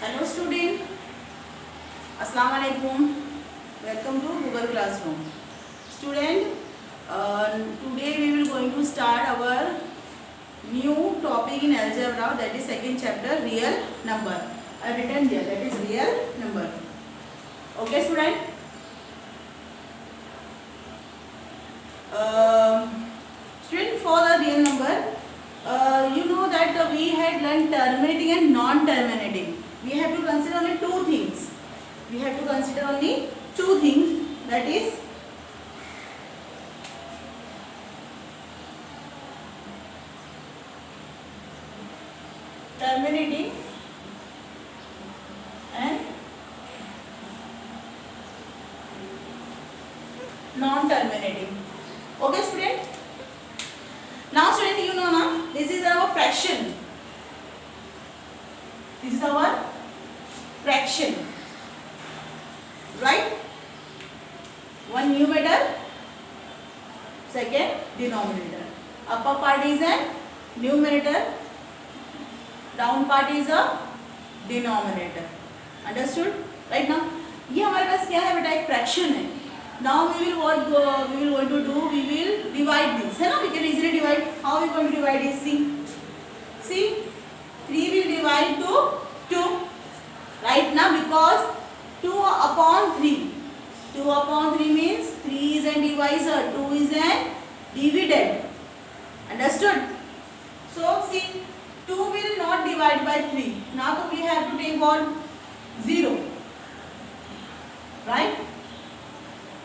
Hello student, Assalamu alaikum. Welcome to Google Classroom. Student, today we will going to start our new topic in algebra, that is second chapter, real number. I have written here, that is real number. Okay student? Student, for the real number, you know that we had learned terminating and non-terminating. We have to consider only two things. We have to consider only two things, that is terminating and non-terminating. Okay student? Now student, you know now, this is our fraction. This is our fraction, right? One numerator, second denominator. Upper part is a numerator, down part is a denominator. Understood? Right now, ये हमारे पास क्या है बेटा, एक fraction है. Now we will what we will going to do, we will divide this, है ना? We can easily divide. How we going to divide this? See, 3 will divide to 2, right now, because 2 upon 3. 2 upon 3 means 3 is a divisor, 2 is a dividend. Understood? So see, 2 will not divide by 3. Now we have to take what? 0. Right?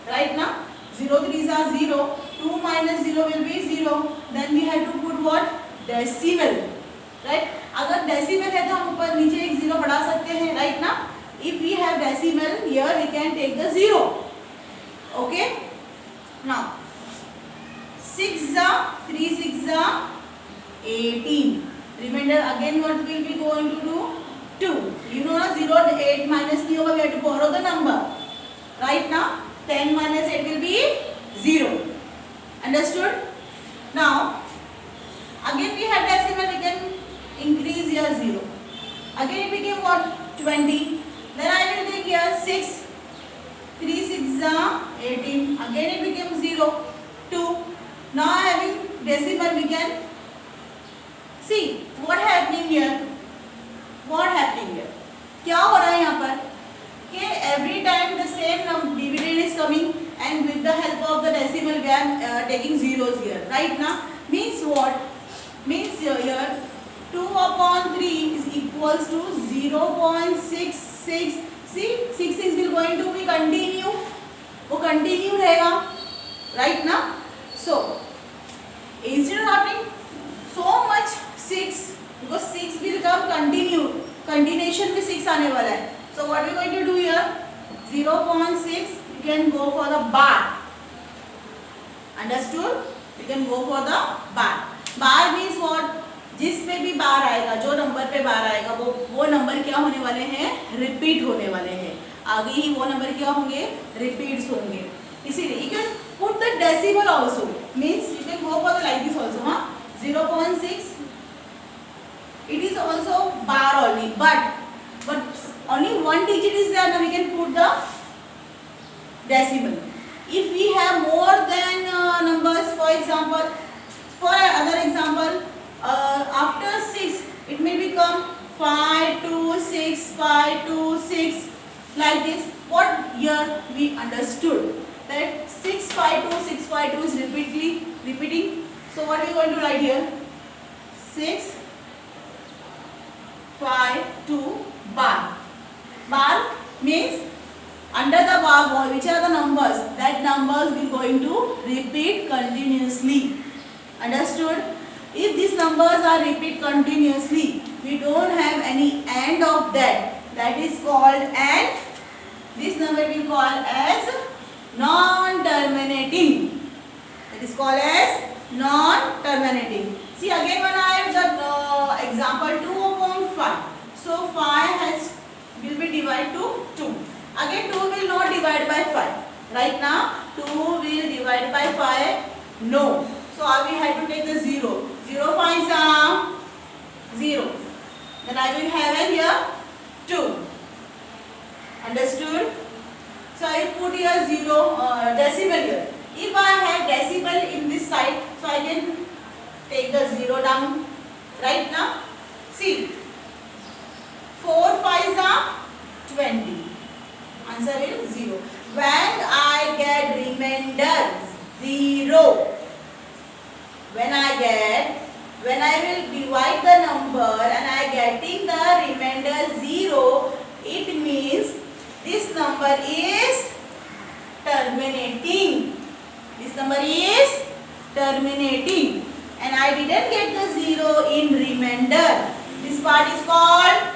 Right now, 0 3s are 0. 2 minus 0 will be 0. Then we have to put what? Decimal. Right? अगर decimal है तो हम ऊपर नीचे एक zero बढ़ा सकते हैं, राइट ना? If we have decimal here we can take the zero. Okay, now 6 3 6 18. Reminder again what will be going to do? 2. You know ना 0 8 माइनस नहीं होगा, we have to borrow the number, right ना? 10 minus 8 will be 0. Understood? Now again we have decimal, we can increase here 0. Again it became what? 20. Then I will take here 6. 3 6 18. Again it became 0. 2. Now having decimal we can see what happening here. What happening here? क्या हो रहा है यहाँ पर? कि every time the same dividend is coming and with the help of the decimal we are taking zeros here, right now? Means what? Means here 2 upon 3 is equals to 0.66. See, 66 will going to be continue. वो continue रहेगा, right now? So instead of having so much 6, because 6 will come continue. Continuation में 6 आने वाला है. So what we are going to do here? 0.6. You can go for the bar. Understood? You can go for the bar. Bar means what? जिस पे भी बार आएगा, जो number पे बार आएगा, वो नंबर क्या होने वाले हैं? रिपीट होने वाले हैं. आगे ही वो नंबर क्या होंगे? रिपीट्स होंगे. इसीलिए you can put the decimal also. Means you can go for the like this also, हाँ? 0.6. It is also bar only, but only one digit is there. Now we can put the decimal. If we have more than numbers, for example, for another example, after 6 it may become 5 2 6 5 2 6 like this. What here we understood that 6 5 2 6 5 2 is repeating. So what are we going to write here? 6 5 2 bar. Bar means under the bar which are the numbers, that numbers will going to repeat continuously. Understood? If these numbers are repeat continuously, we don't have any end of that. That is called and this number we call as non-terminating. That is called as non-terminating. See again when I have the example 2 upon 5. So 5 will be divided to 2. Again 2 will not divide by 5. Right now 2 will divide by 5. No. So we have to take the 0. 0 5 0. Then I will have here 2. put here 0 decibel here. If I have decibel in this side, so I can take the 0 down. Right now, see, 4 5s are 20. Answer is 0. When I get remainder 0, when I will divide the number and I getting the remainder 0, it means this number is terminating. This number is terminating. And I didn't get the 0 in remainder. This part is called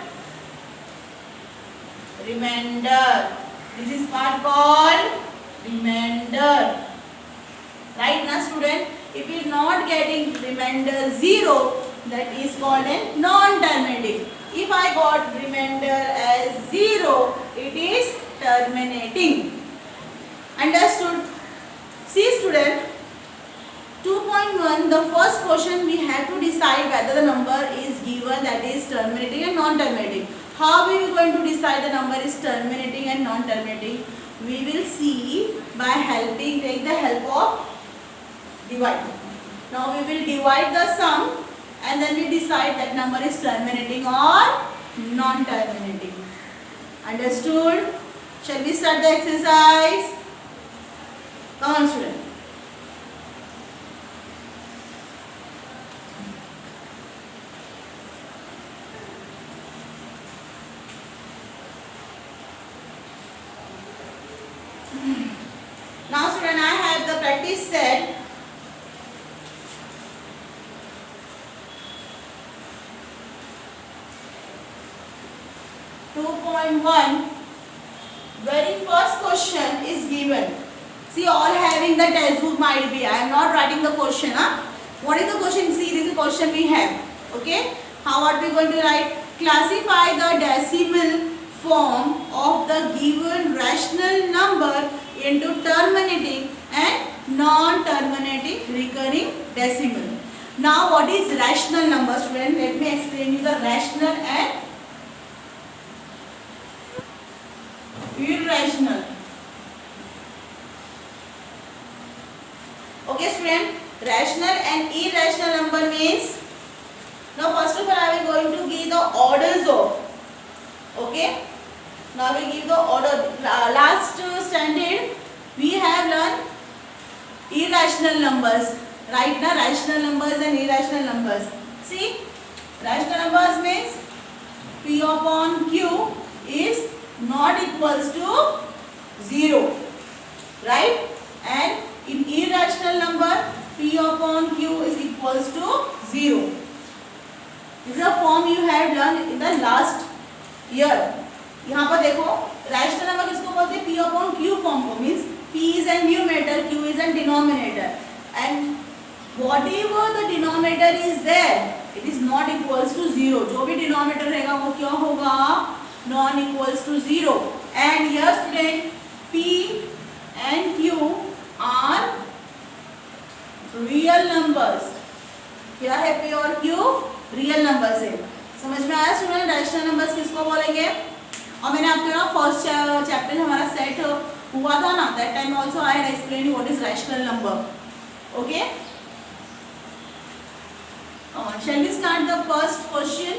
remainder. This is part called remainder. Right now, student, if you are not getting remainder 0, that is called a non-terminating. If I got remainder as 0, it is terminating. Understood? See, student, 2.1, the first question we have to decide whether the number is given, that is terminating and non-terminating. How we are going to decide the number is terminating and non-terminating? We will see by take the help of divide. Now we will divide the sum and then we decide that number is terminating or non-terminating. Understood? Shall we start the exercise? Come on, student. Now, student, I have the practice set. Very first question is given. See, all having the textbook might be. I am not writing the question. What is the question? See, this is the question we have. Okay. How are we going to write? Classify the decimal form of the given rational number into terminating and non-terminating recurring decimal. Now, what is rational number, student? Let me explain you the rational and irrational. Okay, student. Rational and irrational number means. Now, first of all, I will going to give the orders of. Okay. Now we give the order. Last standard we have learned irrational numbers. Right now, rational numbers and irrational numbers. See, rational numbers means P upon Q is not equals to 0. Right? And in irrational number, P upon Q is equals to 0. This is a form you have learned in the last year. यहाँ पर देखो rational number किसको बोलते हैं? P upon Q form को. Means P is a numerator, Q is a denominator, and whatever the denominator is there, it is not equals to 0. जो भी denominator रहेगा वो क्या होगा? Non equals to 0. And here, student, P and Q are real numbers. क्या है P और Q? Real numbers है. समझ में आया स्टूडेंट? रैशनल नंबर्स किसको बोलेंगे? और मैंने आपको ना फर्स्ट चैप्टर हमारा सेट हुआ था ना, that time also I had explain what is rational number. Okay, shall we start the first question?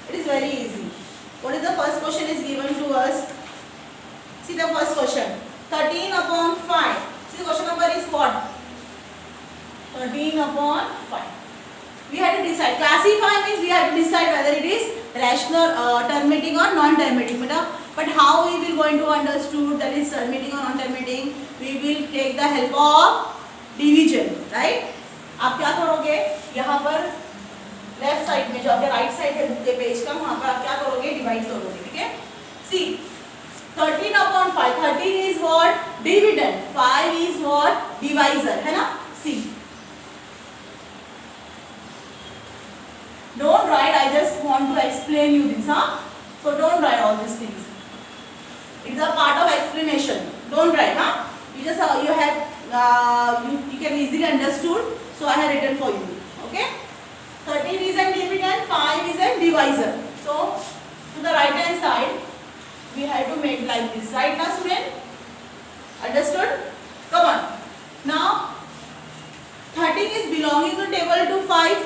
It is very easy. What is the first question is given to us? See the first question, 13 upon 5. See the question number is what? 13 upon 5. We have to decide. Classify means we have to decide whether it is rational, terminating or non-terminating. But how we will going to understood that is terminating or non-terminating? We will take the help of division, right? आप क्या करोगे? यहाँ पर left side में जो आपके right side है book के पेज का, वहाँ पर आप क्या करोगे? डिवाइड करोगे. ठीक है? See, 13 upon 5. 13 is what? Dividend. 5 is what? Divisor. है ना? See. Don't write. I just want to explain you this. So don't write all these things. It's a part of explanation. Don't write. You just you have you can easily understood. So I have written for you. Okay. 13 is a dividend. 5 is a divisor. So to the right hand side, we have to make like this. Right now, student. Understood? Come on. Now 13 is belonging to table to 5.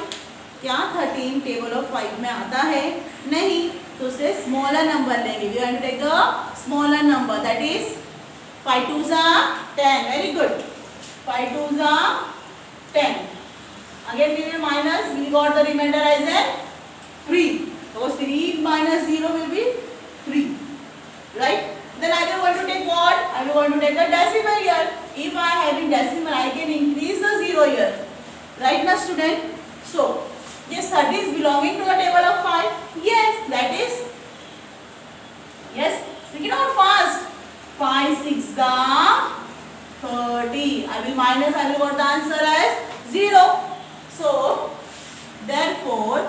क्या 13 table of 5 में आता है? नहीं, तो उसे smaller number लेंगे. We want to take a smaller number, that is 5 2s are 10. Very good. 5 2s are 10. Again we will minus. We got the remainder as a 3. So 3 minus 0 will be 3. Right? Then I will going to take what? I will going to take the decimal here. If I have in decimal, I can increase the 0 here. Right now, student? So, yes, 30 is belonging to the table of 5. Yes, that is. Yes, speak it out fast. 5 6 are 30. I will minus, I will got the answer as 0. So, therefore,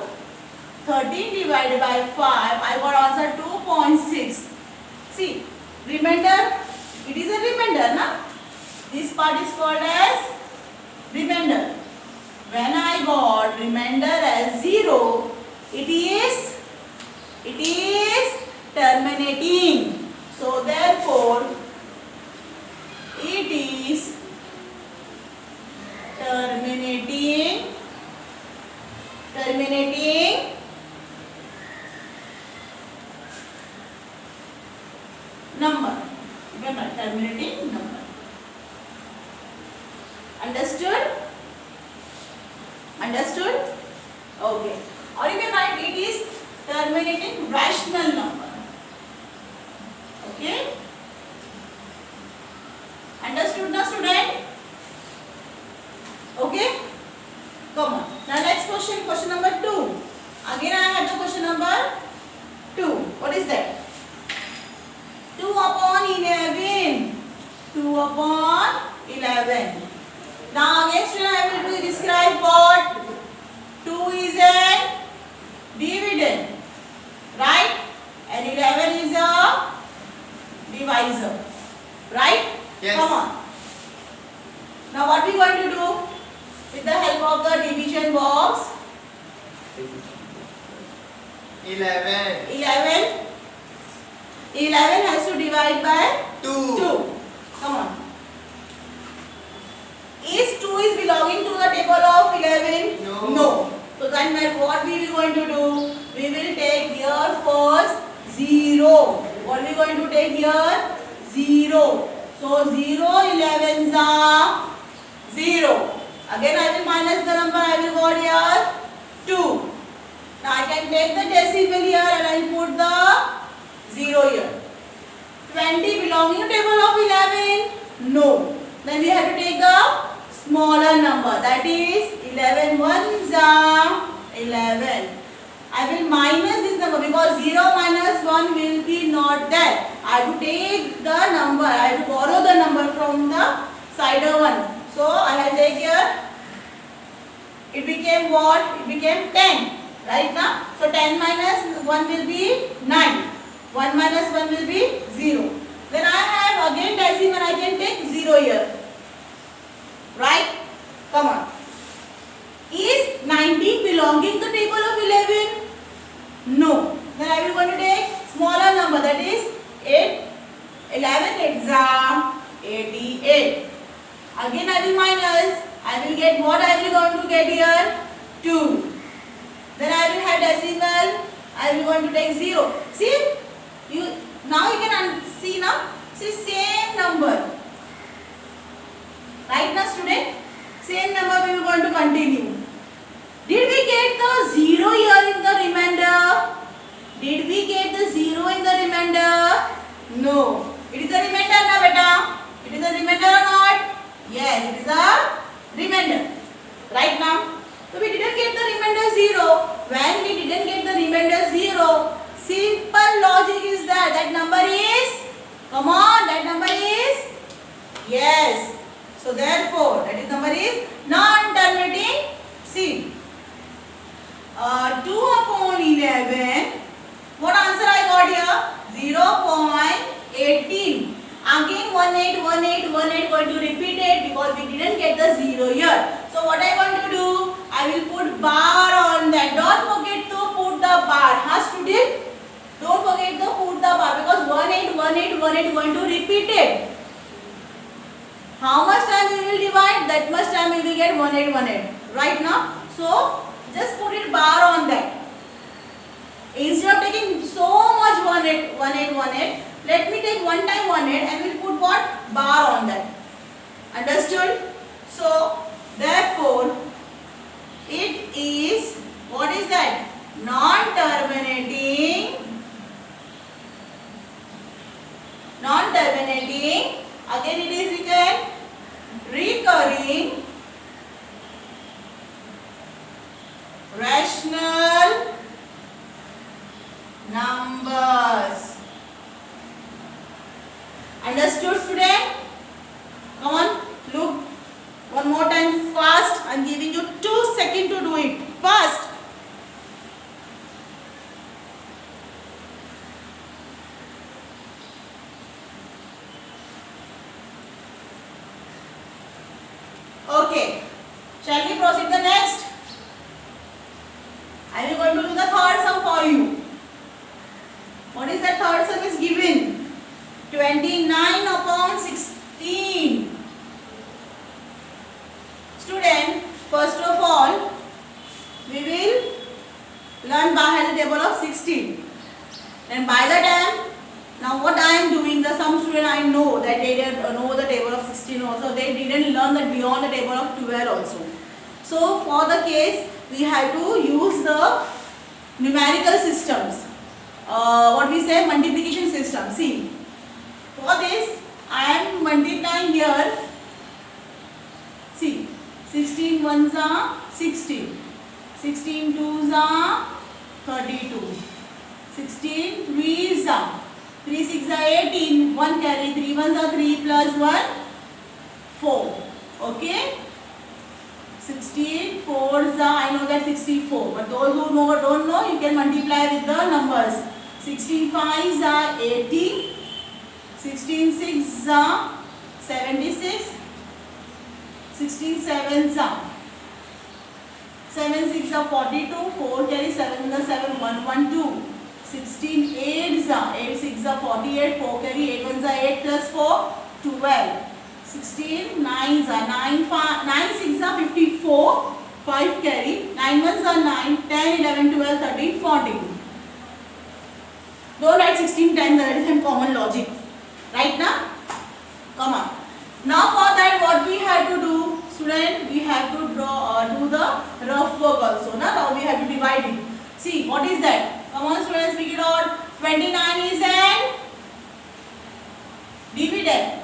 13 divided by 5, I got answer 2.6. See, remainder, it is a remainder, na? This part is called as remainder. When I got remainder as 0, it is terminating. So therefore, it is terminating number. Remember, terminating number. Understood? Understood? Okay. Or you can write it is terminating rational number. Okay? Understood now, student? Okay? Come on. Now next question, question number 2. Again I have the question number 2. What is that? 2 upon 11. 2 upon 11. Now again student I will describe what? 2 is a dividend. Right? And 11 is a divisor. Right? Yes. Come on. Now what we going to do? With the help of the division box. 11. 11 has to divide by 2. Come on. Is 2 is belonging to the table of 11? No. So then what we will going to do? We will take here first 0. What we going to take here? 0. So 0 11s are 0. Again I will minus the number. I will got here 2. Now I can take the decimal here and I will put the 0 here. 20 belonging to table of 11? No. Then we have to take the smaller number, that is 11 ones are 11. I will minus this number because 0 minus 1 will be not there. I have to take the number, I have to borrow the number from the sider one. So I have to take here, it became what? It became 10. Right now? So 10 minus 1 will be 9. 1 minus 1 will be 0. Then I have again decimal, I can take 0 here. Right? Come on. Is 19 belonging to table of 11? No. Then I will going to take smaller number, that is 8. 11 exam 88. Again I will minus. I will get what I will going to get here? 2. Then I will have decimal. I will going to take 0. See? Now you can see now. See, same number. Right now student, same number we will going to continue. Did we get the 0 here in the remainder? Did we get the 0 in the remainder? No. It is a remainder na beta? It is a remainder or not? Yes, it is a remainder. Right now? So we didn't get the remainder 0. When we didn't get the remainder 0, simple logic is that number is, come on, that number is, yes. So therefore, that is number is non-terminating. See, 2 upon 11, what answer I got here? 0.18. Again 18 going to repeat it because we didn't get the 0 here. So what I want to do? I will put bar on that. Don't forget to put the bar. Huh, student? Don't forget to put the bar because 18 going to repeat it. how much time we will divide, that much time we will get 1818, right now. So just put it bar on that. Instead of taking so much 1818, let me take one time 18 and we'll put what? Bar on that. Understood? So therefore it is, what is that? Non-terminating, again it is again recurring rational numbers. Understood, student? Come on, look one more time fast. I am giving you 2 seconds to do it fast. Okay, shall we proceed the next? I am going to do the third sum for you. What is that third sum is given? 29 upon 16. Student, first of all, we will learn by the table of 16. And by the time, now what I am doing, the some student I know that they didn't know the table of 16 also, they didn't learn that beyond the table of 12 also. So for the case, we have to use the numerical systems. What we say, multiplication system. See, for this I am multiplying here. See, 16 ones are 16, 16 twos are 32, 16 threes are 3 6 are 18, 1 carry, 3 ones are 3 plus 1 4. Okay, 16 fours are, I know that 64, but those who don't know, you can multiply with the numbers. 16 fives are 80, 16 sixes are 76, 16 sevens are 7 6 are 42, 4 carry, 7 the 7 112, 16 eights are 8 6 are 48, 4 carry, 8 ones are 8 plus 4 12, 16 nines are 9 6 are 54, 5 carry, 9 ones are 9, 10 11 12 13 14. Don't write 16 times, that is common logic. Right now? Come on. Now for that what we have to do, student, we have to do the rough work also. Now we have to divide it. See, what is that? Come on students, speak it out. 29 is an dividend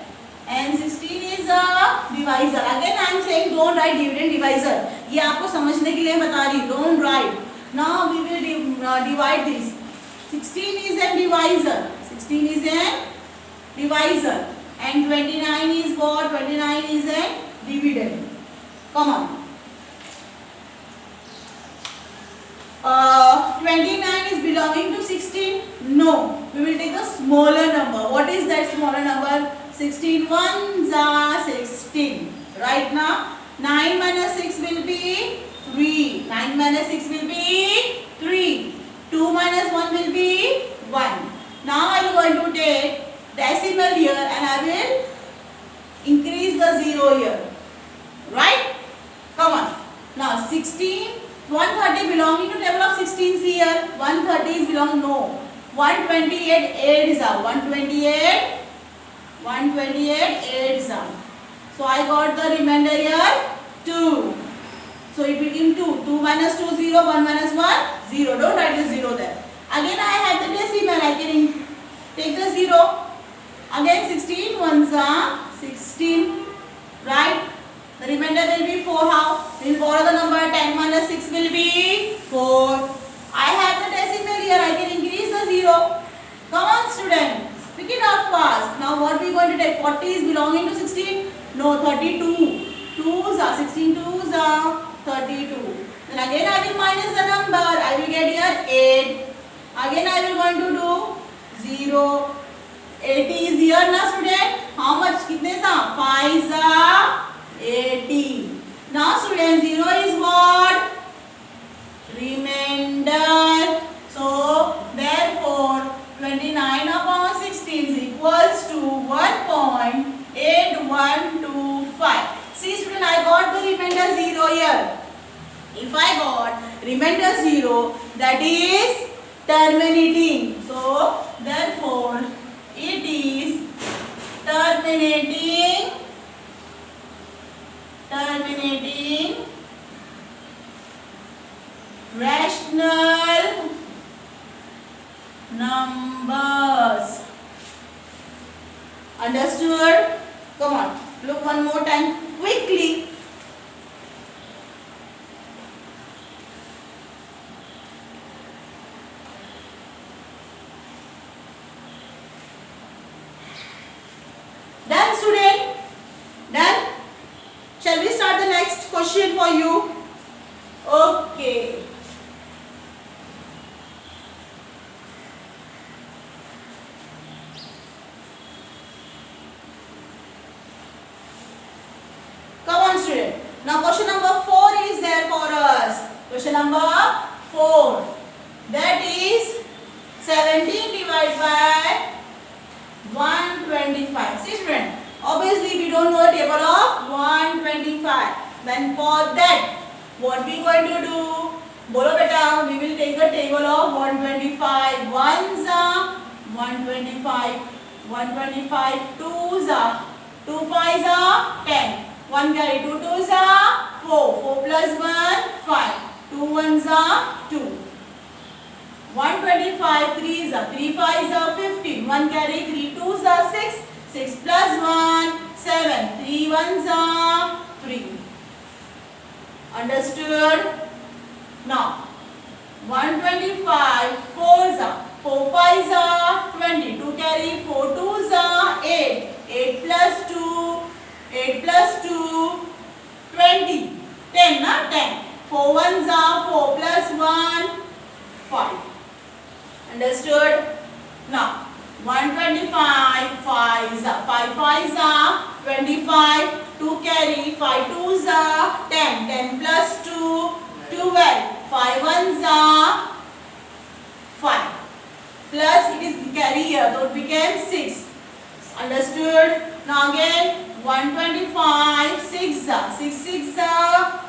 and 16 is a divisor. Again I am saying don't write dividend divisor. ये आपको समझने के लिए बता रही. Don't write. Now we will divide this. 16 is a divisor. 16 is a divisor. And 29 is what? 29 is a dividend. Come on. 29 is belonging to 16? No. We will take a smaller number. What is that smaller number? 16 ones are 16. Right now, 9 minus 6 will be 3. 9 minus 6 will be 3. 2 minus 1 will be 1. Now I am going to take decimal here and I will increase the 0 here. Right? Come on. Now 16, 130 belonging to table of 16s here. 130 is belonging, no. 128 8 is out. 128 8 is out. So I got the remainder here 2. So it became 2. 2 minus 2 0. 1 minus 1 0. Don't write the 0 there. Again I have the decimal. I can take the 0. Again 16 ones are 16. Right? The remainder will be 4. How? We will borrow the number. 10 minus 6 will be 4. I have the decimal here. I can increase the 0. Come on student. Pick it up fast. Now what we are going to take? 40 is belonging to 16? No, 32. 2s are 16 2s are 32. Then again I will minus the number. I will get here 8. Again I will going to do 0. 80 is here now student. How much? कितने सा? 5 are 80. Now student 0 is what? Remainder. So therefore 29 upon 16 is equals to 1.812 here. If I got remainder 0, that is terminating. So therefore it is terminating rational numbers. Understood? Come on, look one more time quickly. Done, student? Done? Shall we start the next question for you? Okay. Come on, student. Now question number 4 is there for us. Question number 4. That is 17 divided by 125. See, student, obviously we don't know the table of 125. Then for that, what we going to do? Bolo beta, we will take the table of 125. 1s are 125. 125. 2s are 2 5s are 10. 1 carry 2 2s are 4. 4 plus 1 5. 2 1s are 2. 125 3s are 3 5s are 15. 1 carry 3 2s are 6. 6 plus 1 7. 3 1s are 3. Understood? Now 125 4s are 4 5s are 20. 2 carry 4 2s are 8. 8 plus 2 8 plus 2 20. 10 na 10. 4 1s are 4 plus 1 5. Understood? Now 125 5s are 5 5s are 25. 2 carry 5 2s are 10. 10 plus 2 12. 5 1s are 5. Plus it is carry here, so it became 6. Understood? Now again 125 6 are 6 6 are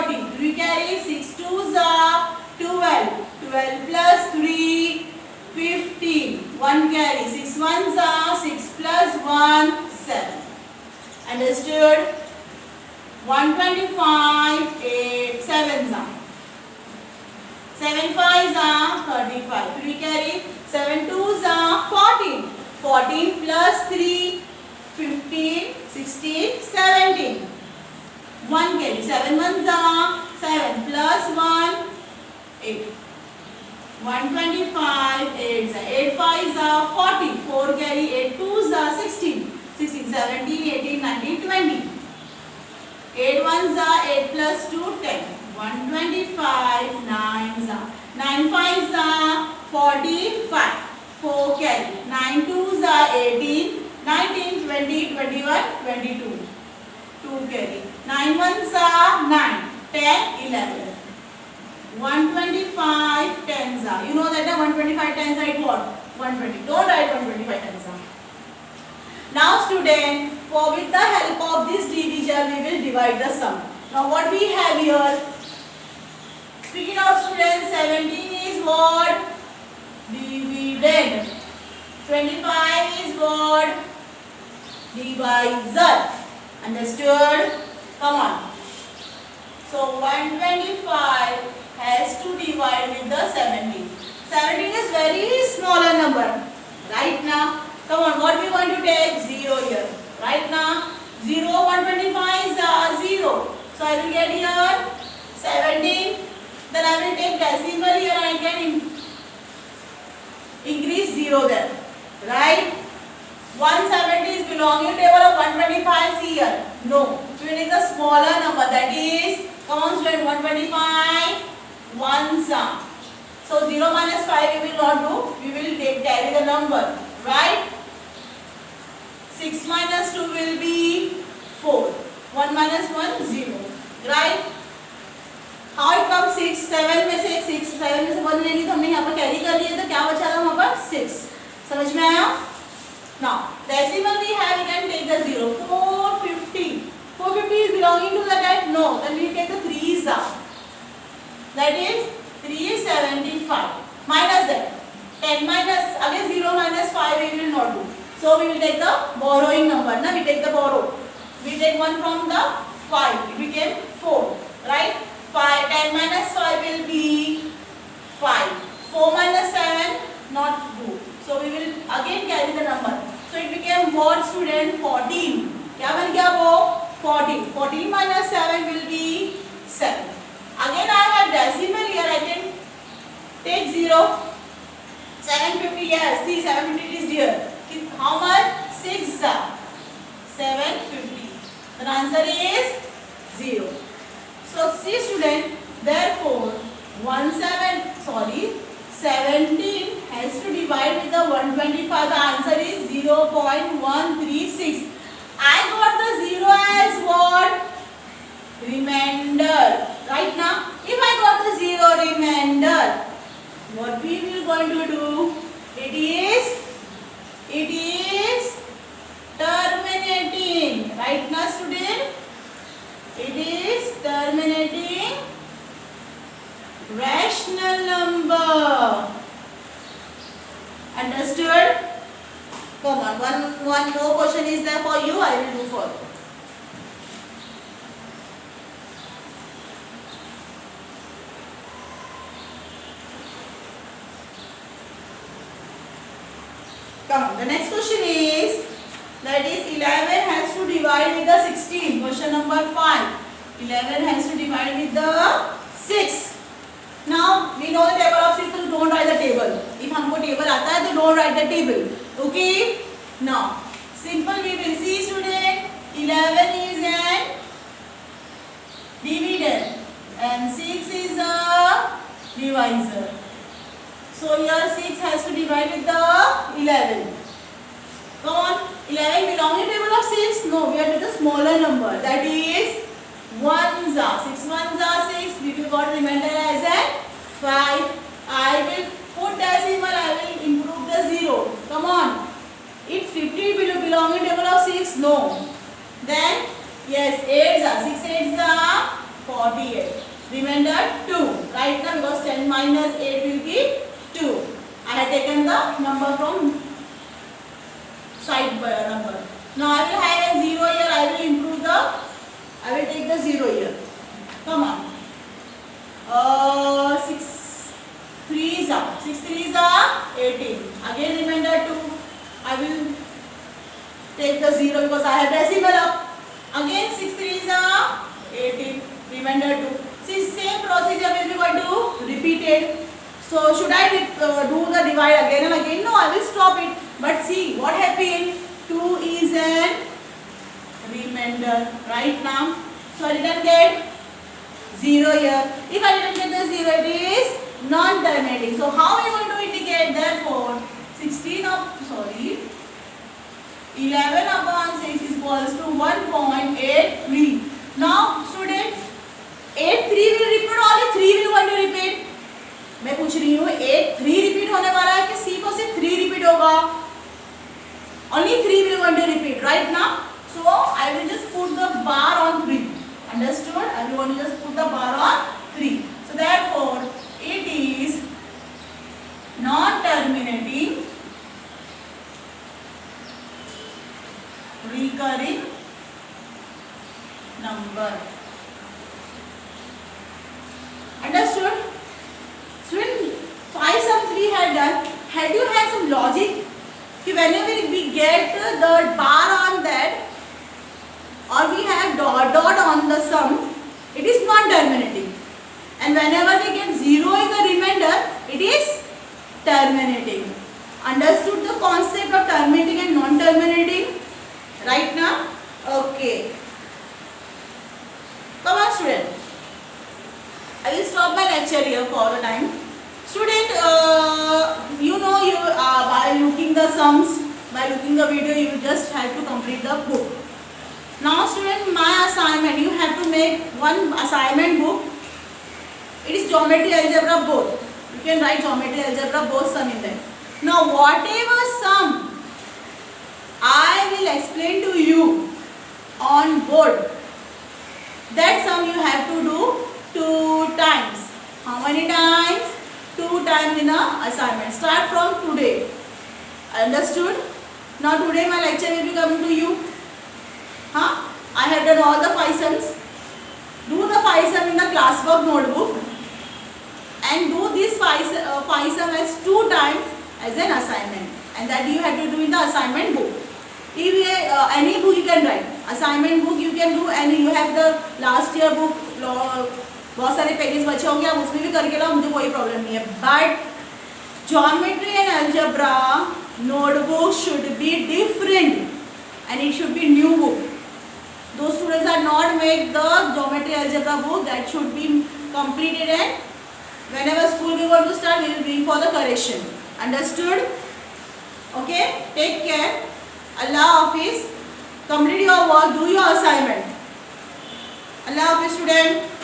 30. 3 carry 6 2s are 12. 12 plus 3 15. 1 carry 6 1s are 6 plus 1 7. Understood? 125 8 7s are 7 5s are 35. 3 carry 7 2s are 14. 14 plus 3 15 16 17. 1 carry 7 1s are 7 plus 1 8. 125 8s are 8 5s are 40. 4 carry 8 2s are 16. 16 17 18 19 20. 8 1s are 8 plus 2 10. 125 9s are 9 5s are 45. 4 carry 9 2s are 18. 19 20 21 22. 2 carry 9 1s are 9. 10 11. 125 tens are. You know that the 125 tens are what? 120. Don't write 125 tens are. Now student, for with the help of this divisor we will divide the sum. Now what we have here? Speaking of students, 17 is what? Dividend. 25 is what? Divisor. Understood? Come on. So 125 has to divide with the 17. 17 is very smaller number. Right now, come on, what we going to take? 0 here. Right now, 0, 125 is 0. So I will get here 17. Then I will take decimal here and I can increase 0 there. Right? 170 is belonging to table of 125 here. No. We will take the smaller number, that is, come on student, 125 1s are. So 0 minus 5 we will not do. We will carry the number. Right? 6 minus 2 will be 4. 1 minus 1 0. Right? How it comes 6? 7 में से 6, 7 में से 1 लेनी तो हमने यहाँ पर carry कर लिया तो क्या बचा था वहाँ पर 6. समझ में आया? Now decimal we have, we can take the 0. 450. 450 is belonging to the no, then we take the 3's. That is 375. Minus that. 10 minus, again 0 minus 5 we will not do. So we will take the borrowing number. Now we take the borrow. We take one from the 5. It became 4. Right? 10 minus 5 will be 5. 4 minus 7 not good. So we will again carry the number. So it became what student? 14. क्या बन गया वो? 14. 14 minus 7 will be 7. Again I have decimal here. I can take 0. 750. Yes, see 750 is here. How much? 6. 750. The answer is 0. So see student. Therefore 17 has to divide with the 125. The answer is 0.136. I got the 0 as what? Remainder. Right now, if I got the 0 remainder, what we will going to do? It is terminating. Right now, student, it is terminating rational number. Understood? Come on, one more question is there for you. I will do for you. Come on, the next question is, that is 11 has to divide with the 16. Question number 5. 11 has to divide with the 6. Now we know the table of 6, so don't write the table. If हमको table आता है तो don't write the table. Okay? Now simple we will see student. 11 is an dividend and 6 is a divisor. So here 6 has to divide with the 11. Come on. 11 belonging to table of 6? No, we are to the smaller number. That is 1s are 6 1s are 6. We will got remainder as a 5. I will put decimal. I will improve the 0. Come on. It 50 belonging to table of 6? No. Then yes, 8s are 6 8s are 48. Remainder 2. Right now because 10 minus 8 will be 2. I have taken the number from side number. Now I will have a 0 here. I will improve the. I will take the 0 here. Come on. 6 3s are 6 3s are 18. Again remainder 2. I will take the 0 because I have decimal up. Again 6 3s are 18. Remainder 2. See, same procedure will be going to repeat it. So should I do the divide again and again? No, I will stop it. But see what happened. 2 is an remainder right now. So I didn't get 0 here. If I didn't get the 0, it is non-terminating. So how are we going to indicate? Therefore 11 upon 6 is equals to 1.83. Now student, 8 3 will repeat, only 3 will going to repeat. मैं पूछ रही हूँ 8 3 repeat होने वाला है कि C को सिर्फ 3 repeat होगा? Only 3 will going to repeat right now. So I will just put the bar on 3. Understood? I will only just put the bar on 3. So therefore it is non-terminating recurring number. Understood? Student, 5 sums we had done. Had you had some logic? Whenever we get the bar on that or we have dot on the sum, it is non-terminating. And whenever we get 0 in the remainder, it is terminating. Understood the concept of terminating and non-terminating? Right now? Okay. Come on student. I will stop my lecture here for the time. Student, you know by looking the sums, by looking the video, you just have to complete the book. Now student, my assignment, you have to make one assignment book. It is geometry algebra both. You can write geometry algebra both sum in there. Now whatever sum I will explain to you on board, That sum you have to do 2 times. How many times? 2 times in a assignment. Start from today. Understood? Now today my lecture will be coming to you. I have done all the 5 sums. Do the 5 sum in the classwork notebook and do this 5 sum as 2 times as an assignment, and that you have to do in the assignment book. If any book you can write, assignment book you can do, and you have the last year book, बहुत सारे pages बचे होंगे, आप उसमें भी करके लाओ, मुझे कोई प्रॉब्लम नहीं है. But geometry and algebra notebook should be different and it should be new book. Those students are not make the geometry algebra book, that should be completed, and whenever school we want to start, we will bring for the correction. Understood? Okay, take care. Allah Hafiz. Complete your work, do your assignment. Allah Hafiz student.